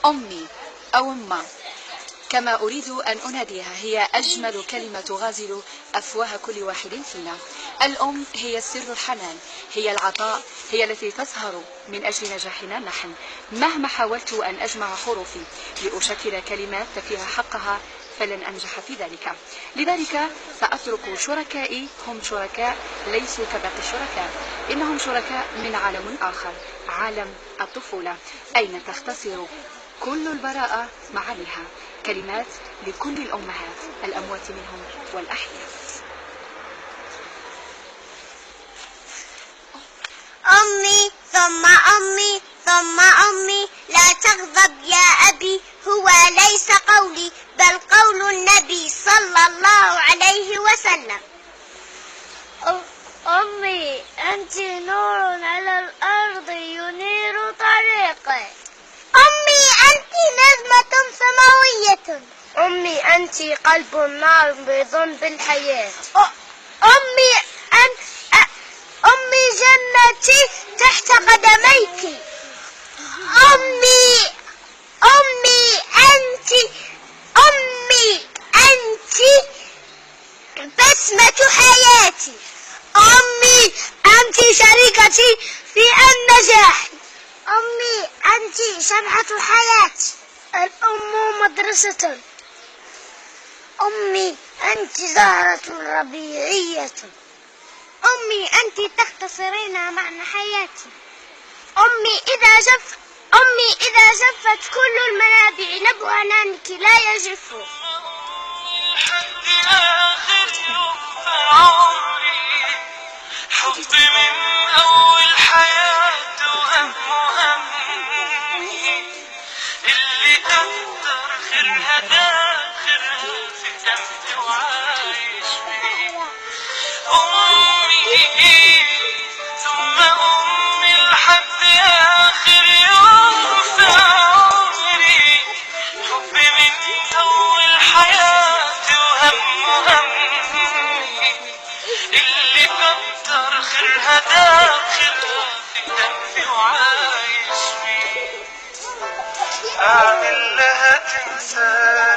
أمي أو أمّا كما أريد أن أناديها، هي أجمل كلمة تغازل أفواه كل واحد فينا. الأم هي السر الحنان، هي العطاء، هي التي تسهر من أجل نجاحنا نحن. مهما حاولت أن أجمع حروفي لأشكل كلمات تفيها حقها فلن أنجح في ذلك. لذلك سأترك شركائي هم شركاء ليسوا كباقي الشركاء، إنهم شركاء من عالم آخر، عالم الطفولة، أين تختصر كل البراءة معانيها. كلمات لكل الأمهات الأموات منهم والأحياء. أمي ثم أمي ثم أمي، لا تغضب يا أبي، هو ليس قولي بل قول النبي صلى الله عليه وسلم. أمي أنت نور على الأرض ينير طريقي. أمي أنت نجمة سماوية. أمي أنت قلب نابض بالحياة. أمي جنتي تحت قدميك. أمي أنت بسمة حياتي. أمي أنت شريكتي في النجاح. أمي أنت شمعة حياتي. الأم مدرسة. أمي أنت زهرة ربيعية. أمي أنت تختصرين معنى حياتي. أمي إذا جفت كل المنابع نبع عنك لا يجف. لحد آخر يوم في عمري، حب من أول حياته همي، اللي قدر خيرها داخلها في دمي وعايش فيه. أمي ثم أمي لحد آخر يوم في عمري، حب من أول حياتي وهمي، اللي كتر خيرها داخلها في دمي وعايش فيه. أعمل لها تمثال